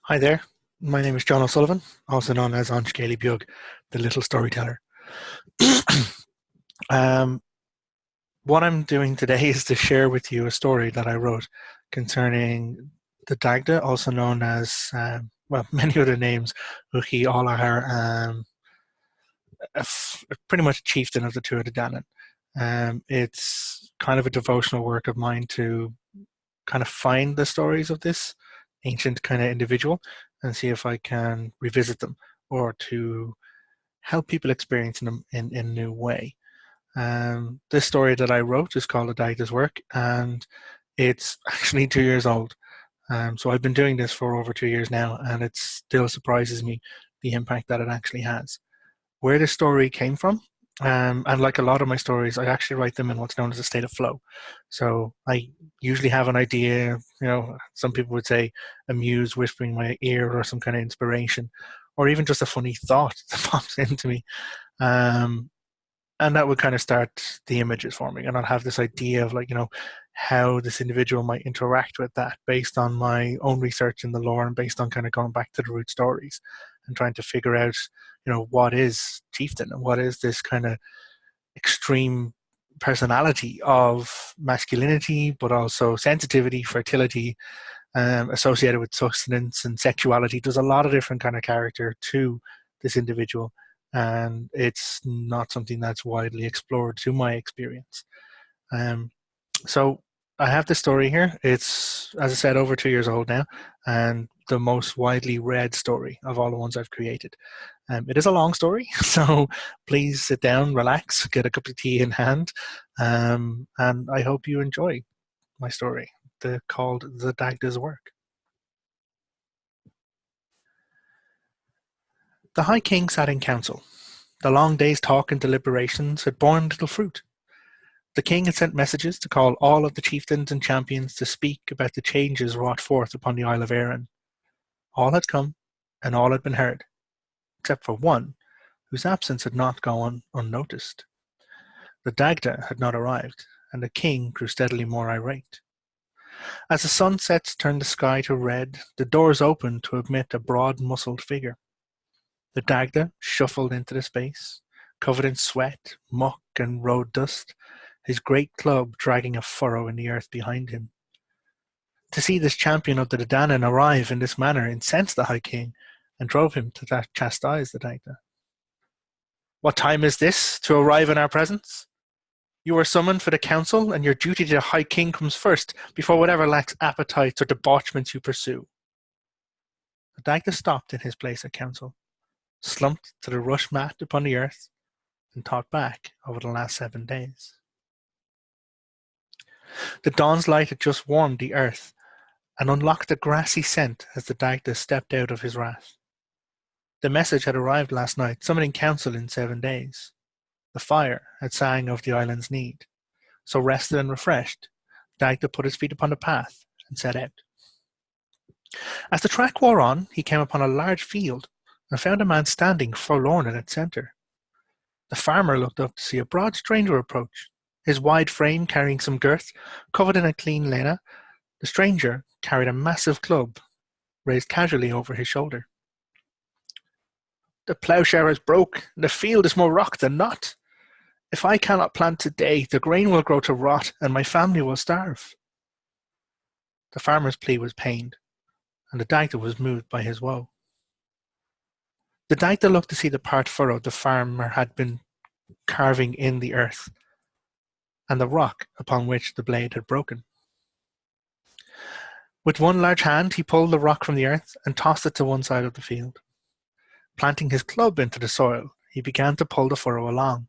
Hi there, my name is John O'Sullivan, also known as An Scaly Bug, the Little Storyteller. um, what I'm doing today is to share with you a story that I wrote concerning the Dagda, also known as, many other names, Uchi Allahar, pretty much a chieftain of the Tuatha Dannan. It's kind of a devotional work of mine to kind of find the stories of this ancient kind of individual and see if I can revisit them or to help people experience them in a new way. This story that I wrote is called A Dagda's Work, and it's actually 2 years old. So I've been doing this for over 2 years now, and it still surprises me the impact that it actually has. Where the story came from, and like a lot of my stories, I actually write them in what's known as a state of flow. So I usually have an idea, some people would say a muse whispering in my ear or some kind of inspiration, or even just a funny thought that pops into me. Um, and that would kind of start the images for me. And I'd have this idea of how this individual might interact with that based on my own research in the lore and based on kind of going back to the root stories and trying to figure out, what is chieftain and what is this kind of extreme personality of masculinity, but also sensitivity, fertility, associated with sustenance and sexuality. There's a lot of different kind of character to this individual, and it's not something that's widely explored to my experience. So I have this story here. It's, as I said, over 2 years old now, and the most widely read story of all the ones I've created. It is a long story, so please sit down, relax, get a cup of tea in hand, and I hope you enjoy my story, called The Dagda's Work. The High King sat in council. The long day's talk and deliberations had borne little fruit. The king had sent messages to call all of the chieftains and champions to speak about the changes wrought forth upon the Isle of Arran. All had come, and all had been heard, except for one, whose absence had not gone unnoticed. The Dagda had not arrived, and the king grew steadily more irate. As the sunsets turned the sky to red, the doors opened to admit a broad-muscled figure. The Dagda shuffled into the space, covered in sweat, muck, and road dust, his great club dragging a furrow in the earth behind him. To see this champion of the Dannan arrive in this manner incensed the High King, and drove him to chastise the Dagda. "What time is this, to arrive in our presence? You are summoned for the council, and your duty to the High King comes first, before whatever lacks appetites or debauchments you pursue." The Dagda stopped in his place at council, slumped to the rush mat upon the earth, and thought back over the last 7 days. The dawn's light had just warmed the earth and unlocked a grassy scent as the Dagda stepped out of his wrath. The message had arrived last night, summoning council in 7 days. The fire had sang of the island's need. So rested and refreshed, Dagda put his feet upon the path and set out. As the track wore on, he came upon a large field and found a man standing forlorn in its centre. The farmer looked up to see a broad stranger approach, his wide frame carrying some girth, covered in a clean lena. The stranger carried a massive club, raised casually over his shoulder. "The ploughshare is broke, and the field is more rock than not. If I cannot plant today, the grain will grow to rot, and my family will starve." The farmer's plea was pained, and the Dagda was moved by his woe. The Dagda looked to see the part furrow the farmer had been carving in the earth, and the rock upon which the blade had broken. With one large hand, he pulled the rock from the earth and tossed it to one side of the field. Planting his club into the soil, he began to pull the furrow along,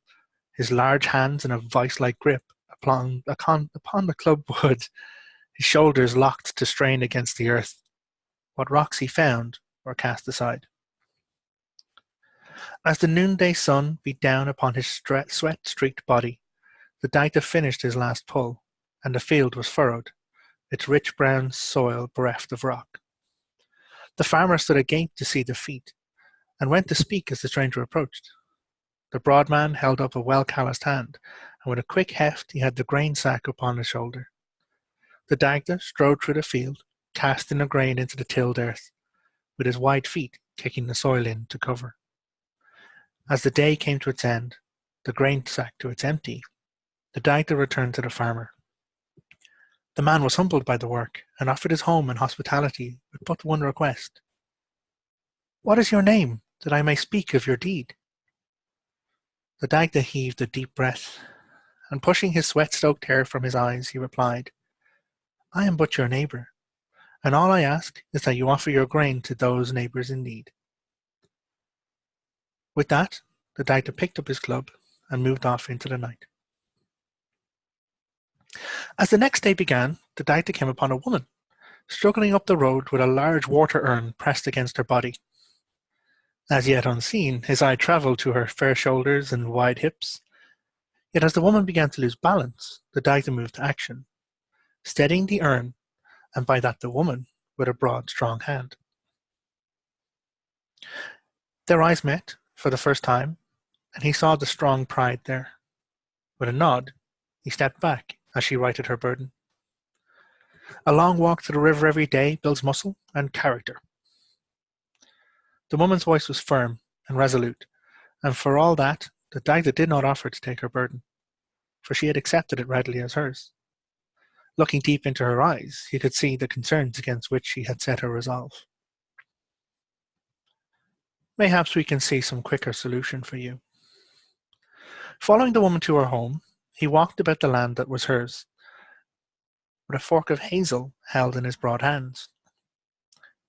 his large hands in a vice-like grip upon the club wood, his shoulders locked to strain against the earth. What rocks he found were cast aside. As the noonday sun beat down upon his sweat-streaked body, the Dagda finished his last pull, and the field was furrowed, its rich brown soil bereft of rock. The farmer stood agape to see the feat, and went to speak as the stranger approached. The broad man held up a well-calloused hand, and with a quick heft he had the grain sack upon his shoulder. The Dagda strode through the field, casting the grain into the tilled earth. with his wide feet kicking the soil in to cover. As the day came to its end, the grain sack to its empty, the Dagda returned to the farmer. The man was humbled by the work and offered his home and hospitality with but one request. "What is your name, that I may speak of your deed?" The Dagda heaved a deep breath, and pushing his sweat-soaked hair from his eyes, he replied, "I am but your neighbour, and all I ask is that you offer your grain to those neighbours in need." With that, the Dagda picked up his club and moved off into the night. As the next day began, the Dagda came upon a woman, struggling up the road with a large water urn pressed against her body. As yet unseen, his eye travelled to her fair shoulders and wide hips. Yet as the woman began to lose balance, the Dagda moved to action, steadying the urn, and by that the woman, with a broad, strong hand. Their eyes met for the first time, and he saw the strong pride there. With a nod, he stepped back as she righted her burden. A long walk to the river every day builds muscle and character. The woman's voice was firm and resolute, and for all that, the Dagda did not offer to take her burden, for she had accepted it readily as hers. Looking deep into her eyes, he could see the concerns against which she had set her resolve. "Mayhaps we can see some quicker solution for you." Following the woman to her home, he walked about the land that was hers, with a fork of hazel held in his broad hands.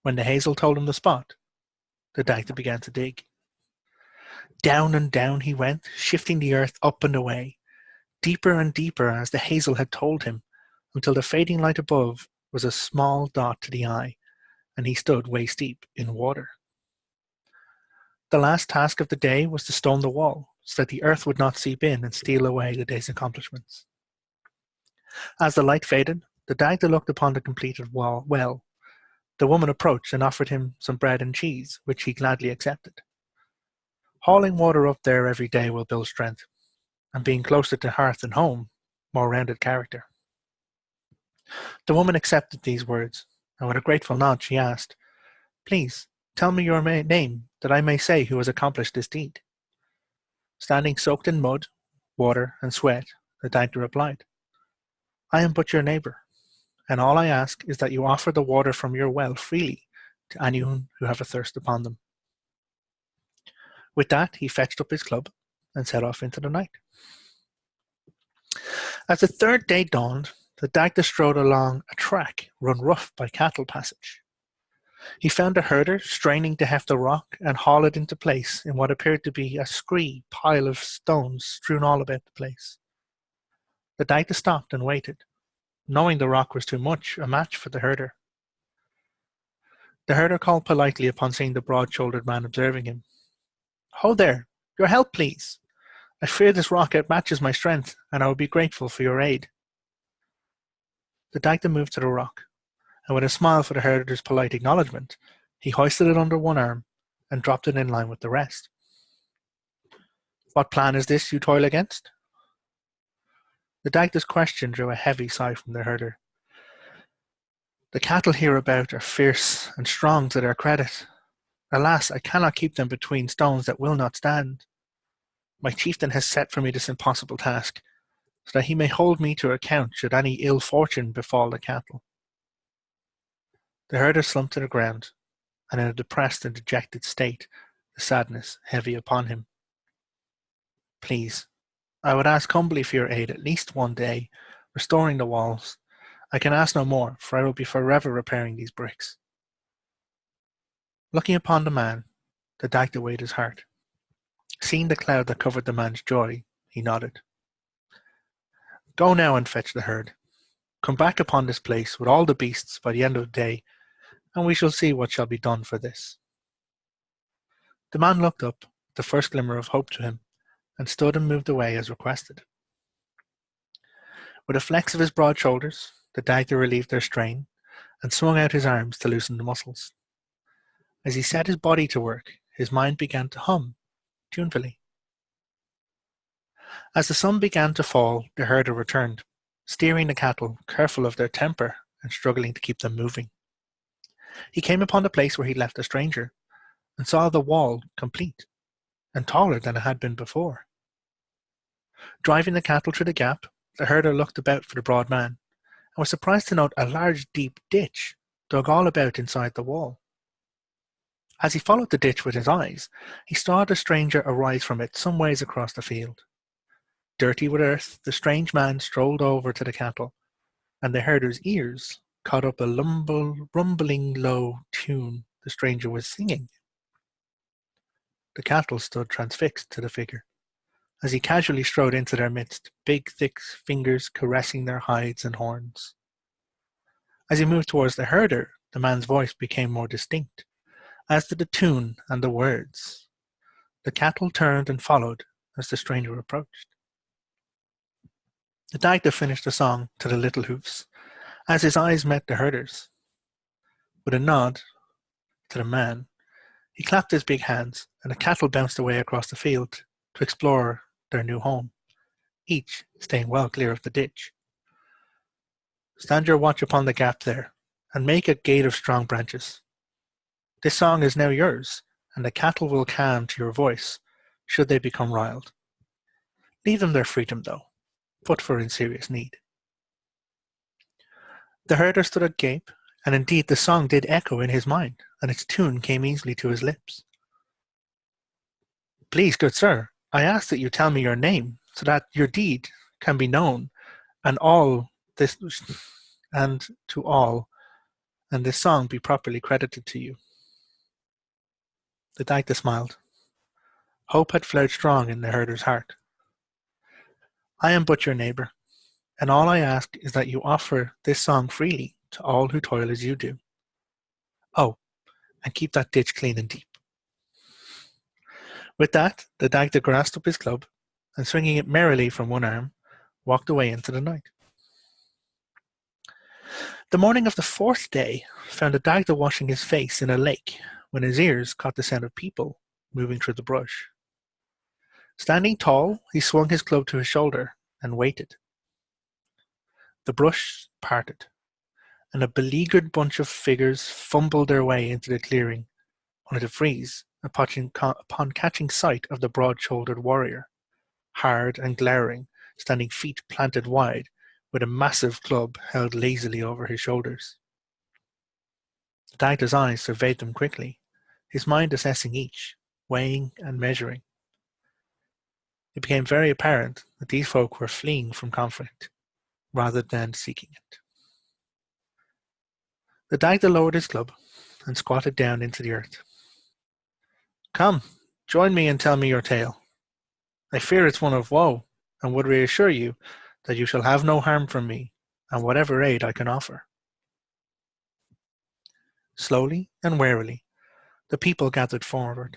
When the hazel told him the spot, the Dagda began to dig. Down and down he went, shifting the earth up and away, deeper and deeper as the hazel had told him, until the fading light above was a small dot to the eye, and he stood waist-deep in water. The last task of the day was to stone the wall, so that the earth would not seep in and steal away the day's accomplishments. As the light faded, the Dagda looked upon the completed well. The woman approached and offered him some bread and cheese, which he gladly accepted. Hauling water up there every day will build strength, and being closer to hearth and home, more rounded character. The woman accepted these words, and with a grateful nod she asked, "Please, tell me your name, that I may say who has accomplished this deed." Standing soaked in mud, water, and sweat, the Dagda replied, "I am but your neighbour, and all I ask is that you offer the water from your well freely to anyone who have a thirst upon them." With that, he fetched up his club and set off into the night. As the third day dawned, the Dagda strode along a track run rough by cattle passage. He found a herder straining to heft a rock and haul it into place in what appeared to be a scree pile of stones strewn all about the place. The Dagda stopped and waited, knowing the rock was too much a match for the herder. The herder called politely upon seeing the broad-shouldered man observing him. "Ho there, your help, please. I fear this rock outmatches my strength, and I would be grateful for your aid." The Dagda moved to the rock, and with a smile for the herder's polite acknowledgement, he hoisted it under one arm and dropped it in line with the rest. "What plan is this you toil against?" The Dagda's question drew a heavy sigh from the herder. "The cattle hereabout are fierce and strong to their credit. Alas, I cannot keep them between stones that will not stand. My chieftain has set for me this impossible task, so that he may hold me to account should any ill fortune befall the cattle." The herder slumped to the ground, and in a depressed and dejected state, the sadness heavy upon him. "Please, I would ask humbly for your aid at least one day, restoring the walls. I can ask no more, for I will be forever repairing these bricks." Looking upon the man, the Dagda weighed his heart. Seeing the cloud that covered the man's joy, he nodded. "Go now and fetch the herd. Come back upon this place with all the beasts by the end of the day, and we shall see what shall be done for this." The man looked up, the first glimmer of hope to him, and stood and moved away as requested. With a flex of his broad shoulders, the Dagda relieved their strain, and swung out his arms to loosen the muscles. As he set his body to work, his mind began to hum tunefully. As the sun began to fall, the herder returned, steering the cattle, careful of their temper and struggling to keep them moving. He came upon the place where he'd left the stranger, and saw the wall complete, and taller than it had been before. Driving the cattle through the gap, the herder looked about for the broad man, and was surprised to note a large deep ditch dug all about inside the wall. As he followed the ditch with his eyes, he saw the stranger arise from it some ways across the field. Dirty with earth, the strange man strolled over to the cattle, and the herder's ears caught up a rumbling low tune the stranger was singing. The cattle stood transfixed to the figure, as he casually strode into their midst, big thick fingers caressing their hides and horns. As he moved towards the herder, the man's voice became more distinct, as did the tune and the words. The cattle turned and followed as the stranger approached. The Dagda finished the song to the little hoofs, as his eyes met the herder's. With a nod to the man, he clapped his big hands, and the cattle bounced away across the field to explore their new home, each staying well clear of the ditch. Stand your watch upon the gap there, and make a gate of strong branches. This song is now yours, and the cattle will calm to your voice, should they become riled. Leave them their freedom, though, but for in serious need. The herder stood agape, and indeed the song did echo in his mind, and its tune came easily to his lips. Please, good sir, I ask that you tell me your name, so that your deed can be known, and to all, and this song be properly credited to you. The Dagda smiled. Hope had flared strong in the herder's heart. I am but your neighbour, and all I ask is that you offer this song freely to all who toil as you do. Oh, and keep that ditch clean and deep. With that, the Dagda grasped up his club, and swinging it merrily from one arm, walked away into the night. The morning of the fourth day found the Dagda washing his face in a lake, when his ears caught the sound of people moving through the brush. Standing tall, he swung his club to his shoulder and waited. The brush parted, and a beleaguered bunch of figures fumbled their way into the clearing, only to freeze upon catching sight of the broad-shouldered warrior, hard and glowering, standing feet planted wide, with a massive club held lazily over his shoulders. Dagda's eyes surveyed them quickly, his mind assessing each, weighing and measuring. It became very apparent that these folk were fleeing from conflict, rather than seeking it. The Dagda lowered his club and squatted down into the earth. Come, join me and tell me your tale. I fear it's one of woe, and would reassure you that you shall have no harm from me, and whatever aid I can offer. Slowly and warily, the people gathered forward,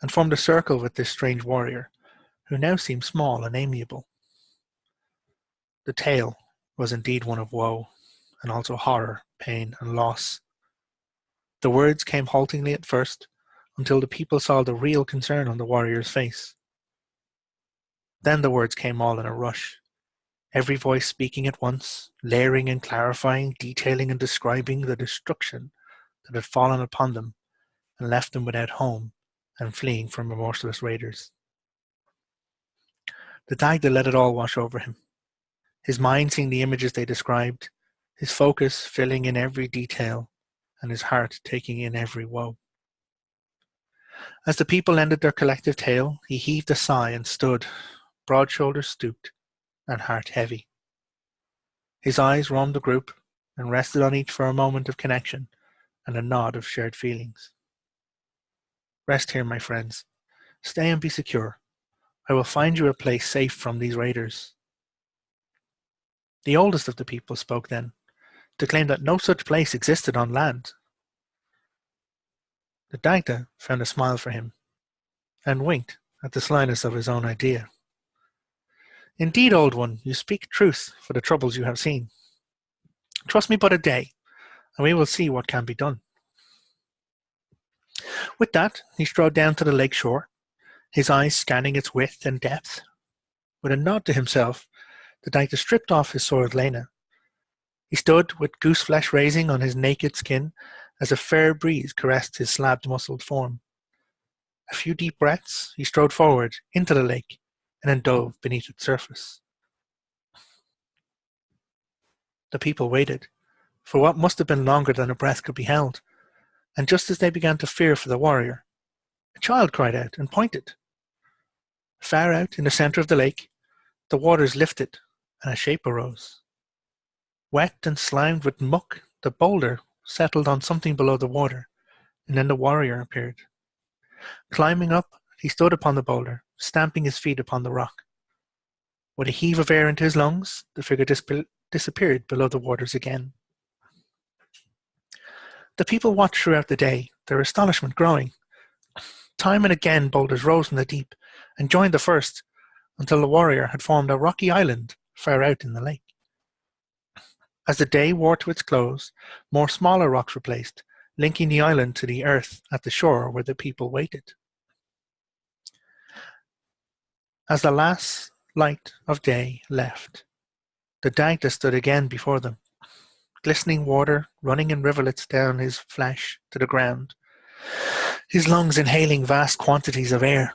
and formed a circle with this strange warrior, who now seemed small and amiable. The tale was indeed one of woe, and also horror, pain, and loss. The words came haltingly at first, until the people saw the real concern on the warrior's face. Then the words came all in a rush, every voice speaking at once, layering and clarifying, detailing and describing the destruction that had fallen upon them and left them without home and fleeing from remorseless raiders. The Dagda let it all wash over him, his mind seeing the images they described, his focus filling in every detail, and his heart taking in every woe. As the people ended their collective tale, he heaved a sigh and stood, broad shoulders stooped, and heart heavy. His eyes roamed the group and rested on each for a moment of connection and a nod of shared feelings. Rest here, my friends. Stay and be secure. I will find you a place safe from these raiders. The oldest of the people spoke then, to claim that no such place existed on land. The Dagda found a smile for him, and winked at the slyness of his own idea. Indeed, old one, you speak truth for the troubles you have seen. Trust me but a day, and we will see what can be done. With that, he strode down to the lake shore, his eyes scanning its width and depth. With a nod to himself, the Dagda stripped off his soiled lena. He stood with goose flesh raising on his naked skin as a fair breeze caressed his slab-muscled form. A few deep breaths, he strode forward into the lake and then dove beneath its surface. The people waited, for what must have been longer than a breath could be held, and just as they began to fear for the warrior, a child cried out and pointed. Far out in the centre of the lake, the waters lifted and a shape arose. Wet and slimed with muck, the boulder settled on something below the water, and then the warrior appeared. Climbing up, he stood upon the boulder, stamping his feet upon the rock. With a heave of air into his lungs, the figure disappeared below the waters again. The people watched throughout the day, their astonishment growing. Time and again boulders rose from the deep and joined the first, until the warrior had formed a rocky island far out in the lake. As the day wore to its close, more smaller rocks were placed, linking the island to the earth at the shore where the people waited. As the last light of day left, the Dagda stood again before them, glistening water running in rivulets down his flesh to the ground, his lungs inhaling vast quantities of air.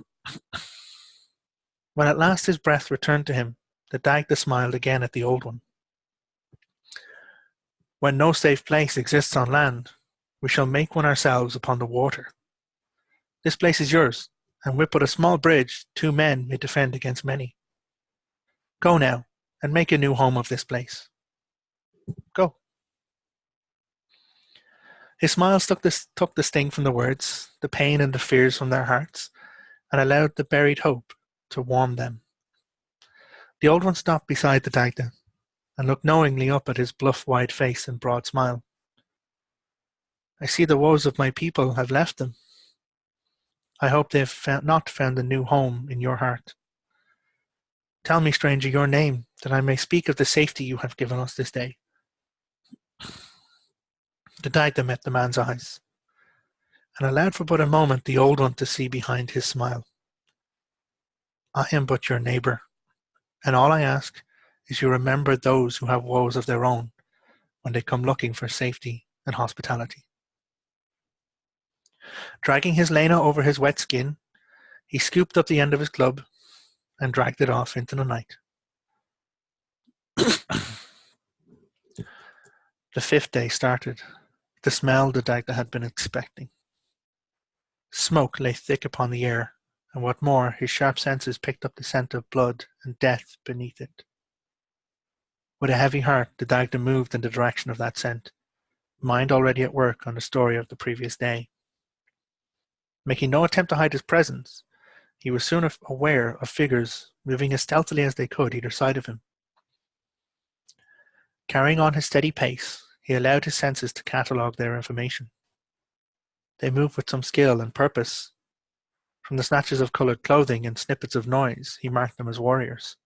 When at last his breath returned to him, the Dagda smiled again at the old one. When no safe place exists on land, we shall make one ourselves upon the water. This place is yours, and with but a small bridge, 2 men may defend against many. Go now, and make a new home of this place. Go. His smile took the sting from the words, the pain and the fears from their hearts, and allowed the buried hope to warm them. The old one stopped beside the Dagda and looked knowingly up at his bluff, wide face and broad smile. I see the woes of my people have left them. I hope they have not found a new home in your heart. Tell me, stranger, your name, that I may speak of the safety you have given us this day. The Dagda met the man's eyes, and allowed for but a moment the old one to see behind his smile. I am but your neighbour, and all I ask is you remember those who have woes of their own when they come looking for safety and hospitality. Dragging his lena over his wet skin, he scooped up the end of his club and dragged it off into the night. The 5th day started, the smell the Dagda had been expecting. Smoke lay thick upon the air, and what more, his sharp senses picked up the scent of blood and death beneath it. With a heavy heart, the Dagda moved in the direction of that scent, mind already at work on the story of the previous day. Making no attempt to hide his presence, he was soon aware of figures moving as stealthily as they could either side of him. Carrying on his steady pace, he allowed his senses to catalogue their information. They moved with some skill and purpose. From the snatches of coloured clothing and snippets of noise, he marked them as warriors.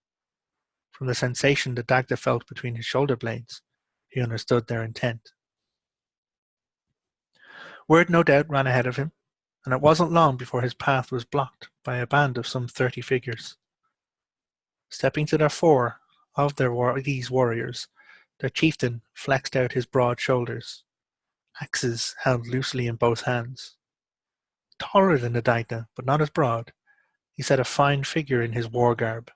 From the sensation the Dagda felt between his shoulder blades, he understood their intent. Word no doubt ran ahead of him, and it wasn't long before his path was blocked by a band of some 30 figures. Stepping to the fore of these warriors, their chieftain flexed out his broad shoulders, axes held loosely in both hands. Taller than the Dagda, but not as broad, he set a fine figure in his war garb.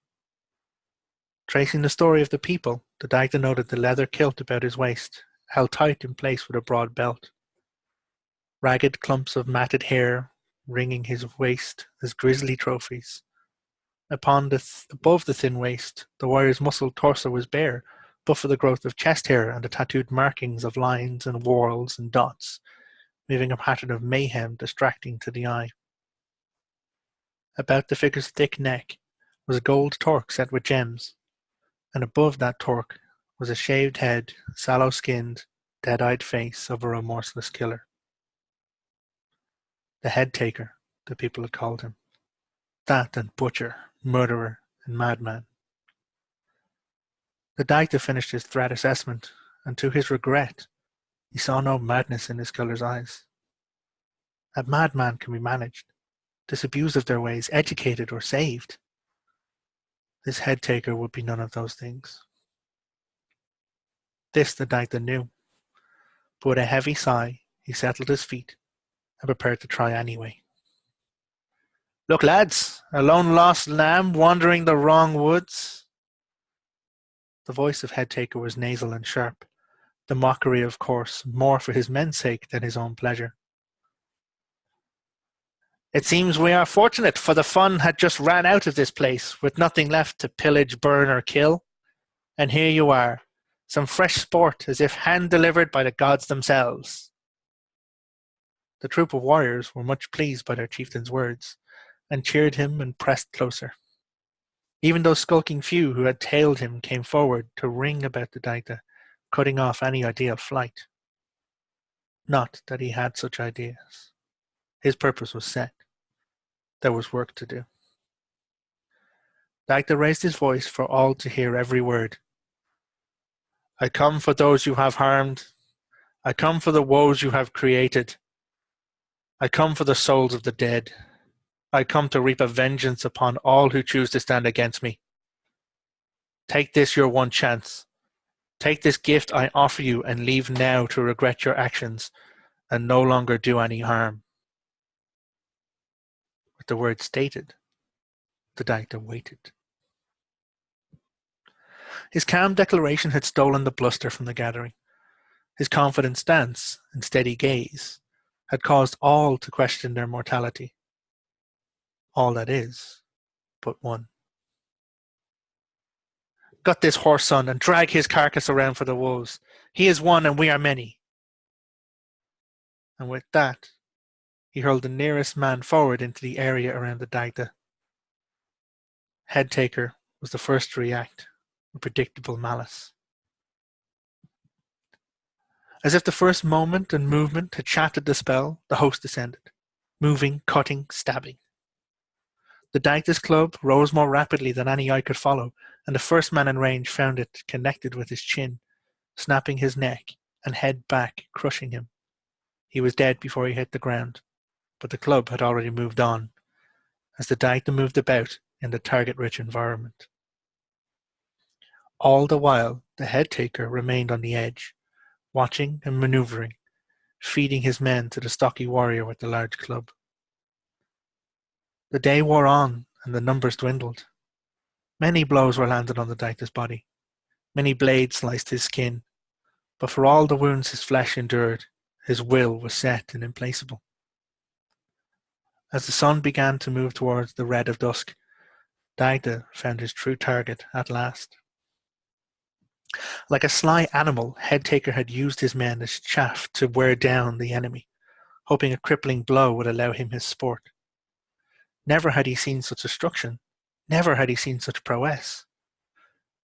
Tracing the story of the people, the Dagda noted the leather kilt about his waist, held tight in place with a broad belt. Ragged clumps of matted hair ringing his waist as grisly trophies. Above the thin waist, the warrior's muscled torso was bare, but for the growth of chest hair and the tattooed markings of lines and whorls and dots, leaving a pattern of mayhem distracting to the eye. About the figure's thick neck was a gold torque set with gems, and above that torque was a shaved head, sallow-skinned, dead-eyed face of a remorseless killer. The head taker, the people had called him. That and butcher, murderer, and madman. The Dagda finished his threat assessment, and to his regret, he saw no madness in his killer's eyes. A madman can be managed, disabused of their ways, educated, or saved. This head taker would be none of those things. This the Dagda knew, but with a heavy sigh, He settled his feet and prepared to try anyway. "Look, lads, a lone lost lamb wandering the wrong woods." The voice of Headtaker was nasal and sharp, the mockery, of course, more for his men's sake than his own pleasure. "It seems we are fortunate, for the fun had just ran out of this place, with nothing left to pillage, burn, or kill. And here you are, some fresh sport, as if hand-delivered by the gods themselves." The troop of warriors were much pleased by their chieftain's words, and cheered him and pressed closer. Even those skulking few who had tailed him came forward to ring about the Dagda, cutting off any idea of flight. Not that he had such ideas. His purpose was set. There was work to do. Dagda raised his voice for all to hear every word. "I come for those you have harmed. I come for the woes you have created. I come for the souls of the dead. I come to reap a vengeance upon all who choose to stand against me. Take this your one chance. Take this gift I offer you and leave now to regret your actions and no longer do any harm." With the words stated, the Dagda waited. His calm declaration had stolen the bluster from the gathering. His confident stance and steady gaze had caused all to question their mortality. All that is, but one. "Gut this horse, son, and drag his carcass around for the wolves. He is one and we are many." And with that, he hurled the nearest man forward into the area around the Dagda. Headtaker was the first to react, with predictable malice. As if the first moment and movement had shattered the spell, the host descended, moving, cutting, stabbing. The Dagda's club rose more rapidly than any eye could follow, and the first man in range found it connected with his chin, snapping his neck and head back, crushing him. He was dead before he hit the ground, but the club had already moved on, as the Dagda moved about in the target-rich environment. All the while, the head-taker remained on the edge, watching and maneuvering, feeding his men to the stocky warrior with the large club. The day wore on, and the numbers dwindled. Many blows were landed on the Dagda's body. Many blades sliced his skin, but for all the wounds his flesh endured, his will was set and implacable. As the sun began to move towards the red of dusk, Dagda found his true target at last. Like a sly animal, Headtaker had used his men as chaff to wear down the enemy, hoping a crippling blow would allow him his sport. Never had he seen such destruction. Never had he seen such prowess.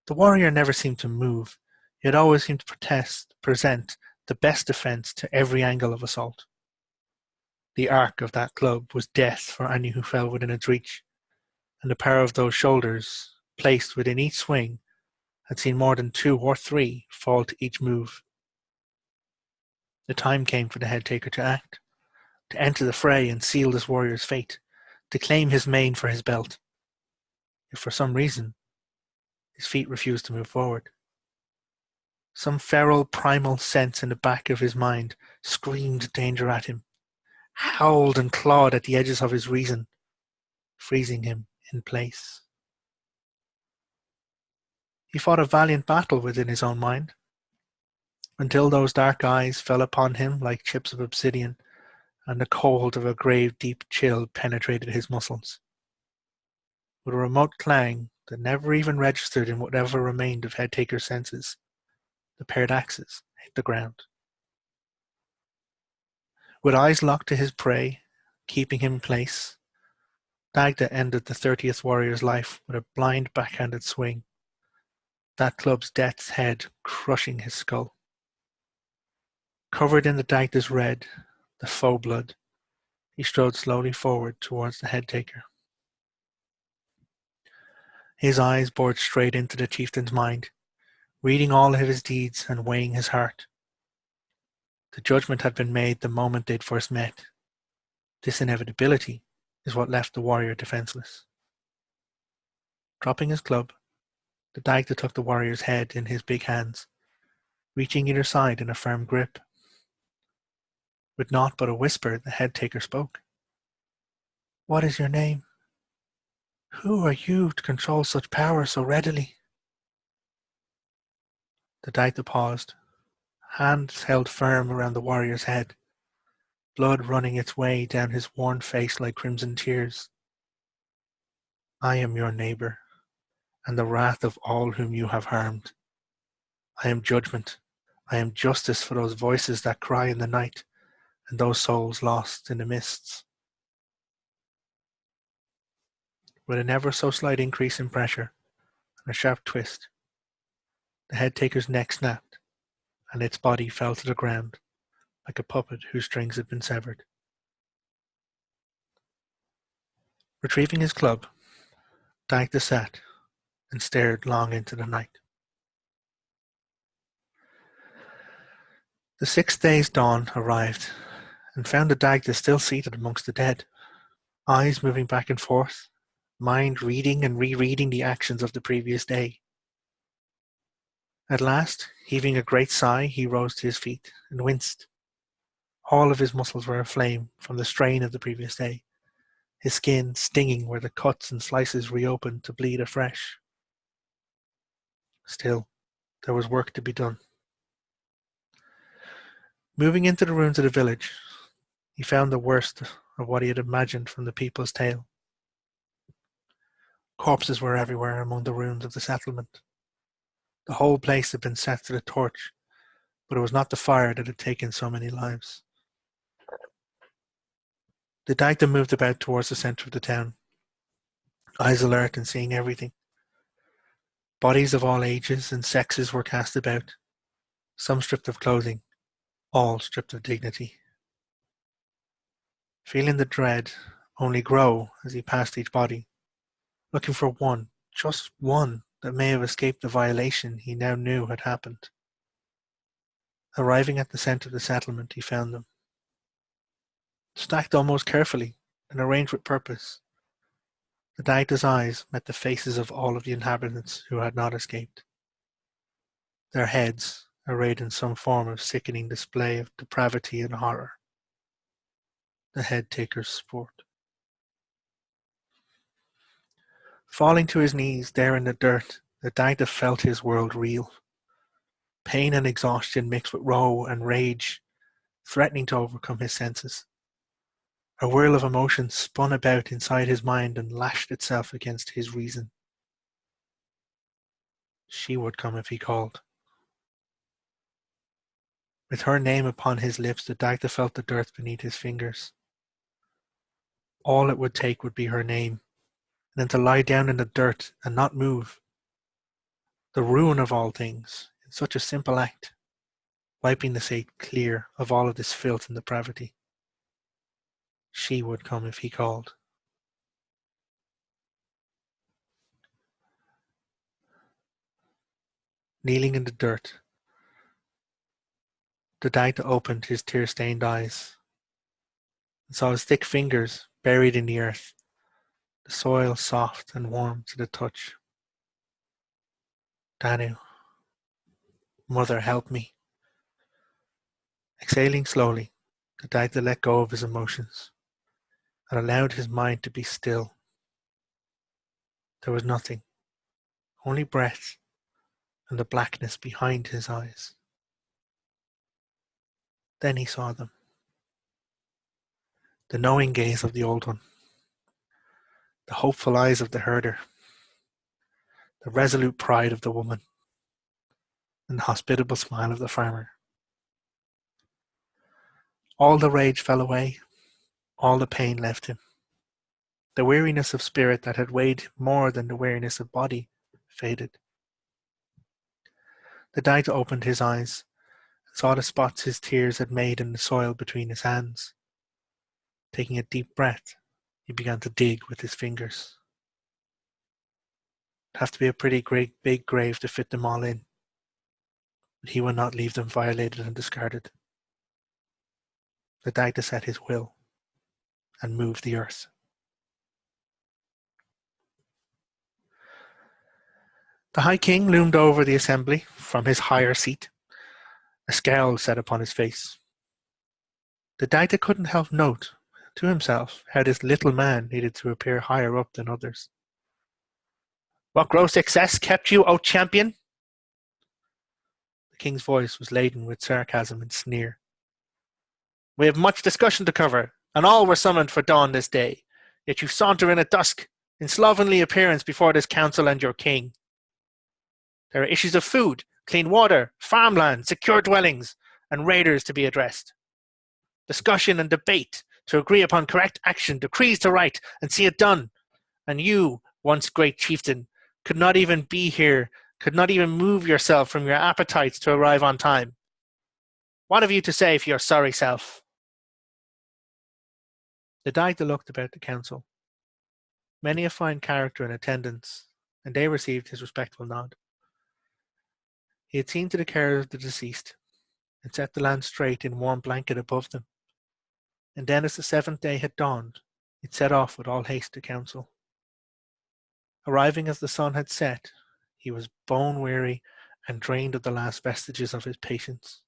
The warrior never seemed to move, yet always seemed to present the best defense to every angle of assault. The arc of that club was death for any who fell within its reach, and the power of those shoulders, placed within each swing, had seen more than 2 or 3 fall to each move. The time came for the Headtaker to act, to enter the fray and seal this warrior's fate, to claim his mane for his belt. If for some reason his feet refused to move forward, some feral primal sense in the back of his mind screamed danger at him, howled and clawed at the edges of his reason, freezing him in place. He fought a valiant battle within his own mind, until those dark eyes fell upon him like chips of obsidian, and the cold of a grave deep chill penetrated his muscles. With a remote clang that never even registered in whatever remained of Headtaker's senses, the paired axes hit the ground. With eyes locked to his prey, keeping him in place, Dagda ended the 30th warrior's life with a blind backhanded swing, that club's death's head crushing his skull. Covered in the Dagda's red, the foe blood, he strode slowly forward towards the Headtaker. His eyes bored straight into the chieftain's mind, reading all of his deeds and weighing his heart. The judgment had been made the moment they'd first met. This inevitability is what left the warrior defenseless. Dropping his club, the Dagda took the warrior's head in his big hands, reaching either side in a firm grip. With naught but a whisper, the head taker spoke. What is your name? Who are you to control such power so readily? The Dagda paused, hands held firm around the warrior's head, blood running its way down his worn face like crimson tears. I am your neighbor, and the wrath of all whom you have harmed. I am judgment. I am justice for those voices that cry in the night, and those souls lost in the mists. With an ever so slight increase in pressure and a sharp twist, the head taker's neck snapped, and its body fell to the ground like a puppet whose strings had been severed. Retrieving his club, Dagda sat and stared long into the night. The 6th day's dawn arrived, and found the Dagda still seated amongst the dead, eyes moving back and forth, mind reading and rereading the actions of the previous day. At last, heaving a great sigh, he rose to his feet and winced. All of his muscles were aflame from the strain of the previous day, his skin stinging where the cuts and slices reopened to bleed afresh. Still, there was work to be done. Moving into the ruins of the village, he found the worst of what he had imagined from the people's tale. Corpses were everywhere among the ruins of the settlement. The whole place had been set to the torch, but it was not the fire that had taken so many lives. The Dagda moved about towards the centre of the town, eyes alert and seeing everything. Bodies of all ages and sexes were cast about, some stripped of clothing, all stripped of dignity. Feeling the dread only grow as he passed each body, looking for one, just one, that may have escaped the violation he now knew had happened. Arriving at the centre of the settlement, he found them. Stacked almost carefully and arranged with purpose, the Dagda's eyes met the faces of all of the inhabitants who had not escaped. Their heads arrayed in some form of sickening display of depravity and horror. The head taker's sport. Falling to his knees there in the dirt, the Dagda felt his world reel. Pain and exhaustion mixed with woe and rage, threatening to overcome his senses. A whirl of emotion spun about inside his mind and lashed itself against his reason. She would come if he called. With her name upon his lips, the Dagda felt the dirt beneath his fingers. All it would take would be her name, and then to lie down in the dirt and not move. The ruin of all things, in such a simple act, wiping the slate clear of all of this filth and depravity. She would come if he called. Kneeling in the dirt, the Dagda opened his tear-stained eyes and saw his thick fingers buried in the earth, the soil soft and warm to the touch. Danu, Mother, help me. Exhaling slowly, the Dagda let go of his emotions and allowed his mind to be still. There was nothing, only breath and the blackness behind his eyes. Then he saw them. The knowing gaze of the old one, the hopeful eyes of the herder, the resolute pride of the woman, and the hospitable smile of the farmer. All the rage fell away, all the pain left him. The weariness of spirit that had weighed more than the weariness of body faded. The Dagda opened his eyes and saw the spots his tears had made in the soil between his hands. Taking a deep breath, he began to dig with his fingers. It'd have to be a pretty great big grave to fit them all in, but he would not leave them violated and discarded. The Dagda set his will and moved the earth. The High King loomed over the assembly from his higher seat. A scowl sat upon his face. The Dagda couldn't help note to himself how this little man needed to appear higher up than others. What gross excess kept you, O champion? The king's voice was laden with sarcasm and sneer. We have much discussion to cover, and all were summoned for dawn this day. Yet you saunter in at dusk, in slovenly appearance before this council and your king. There are issues of food, clean water, farmland, secure dwellings, and raiders to be addressed. Discussion and debate to agree upon correct action, decrees to write, and see it done. And you, once great chieftain, could not even be here, could not even move yourself from your appetites to arrive on time. What have you to say for your sorry self? The Dagda looked about the council. Many a fine character in attendance, and they received his respectful nod. He had seen to the care of the deceased, and set the land straight in warm blanket above them. And then as the seventh day had dawned, it set off with all haste to council. Arriving as the sun had set, he was bone-weary and drained of the last vestiges of his patience.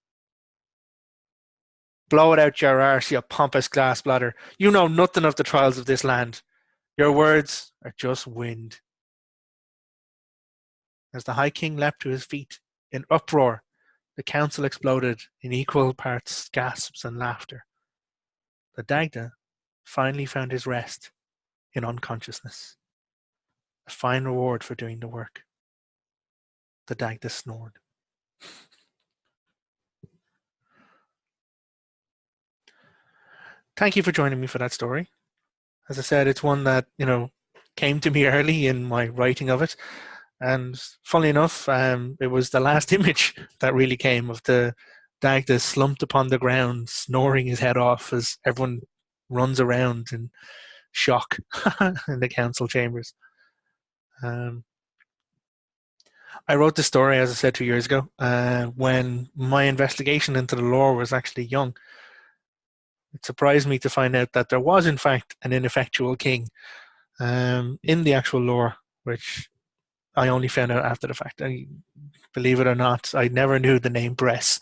Blow it out your arse, you pompous glass bladder. You know nothing of the trials of this land. Your words are just wind. As the High King leapt to his feet, in uproar, the council exploded in equal parts gasps and laughter. The Dagda finally found his rest in unconsciousness. A fine reward for doing the work. The Dagda snored. Thank you for joining me for that story. As I said, it's one that, came to me early in my writing of it. And funnily enough, it was the last image that really came of the Dagda slumped upon the ground, snoring his head off as everyone runs around in shock in the council chambers. I wrote the story, as I said, 2 years ago, when my investigation into the lore was actually young. It surprised me to find out that there was, in fact, an ineffectual king in the actual lore, which I only found out after the fact. Believe it or not, I never knew the name Bress.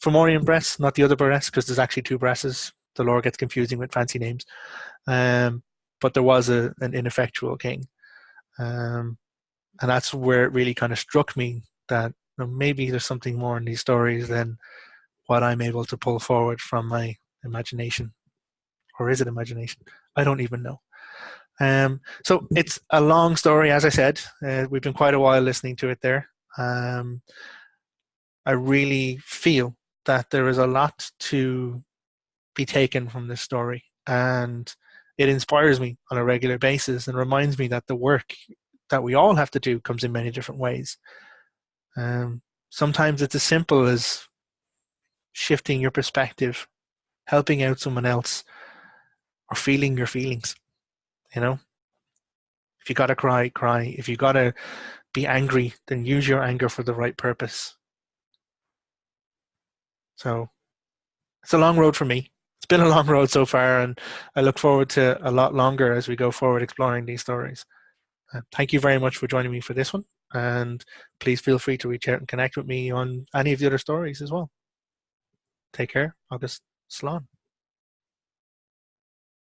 Fomorian Bress, not the other Bress, because there's actually two Bresses. The lore gets confusing with fancy names. But there was an ineffectual king. And that's where it really kind of struck me that maybe there's something more in these stories than what I'm able to pull forward from my imagination. Or is it imagination? I don't even know. So it's a long story, as I said. We've been quite a while listening to it there. I really feel that there is a lot to be taken from this story, and it inspires me on a regular basis and reminds me that the work that we all have to do comes in many different ways. Sometimes it's as simple as shifting your perspective, helping out someone else, or feeling your feelings. If you gotta cry, cry. If you gotta be angry, then use your anger for the right purpose. So it's a long road for me. It's been a long road so far, and I look forward to a lot longer as we go forward exploring these stories. Thank you very much for joining me for this one, and please feel free to reach out and connect with me on any of the other stories as well. Take care. Agus Slán.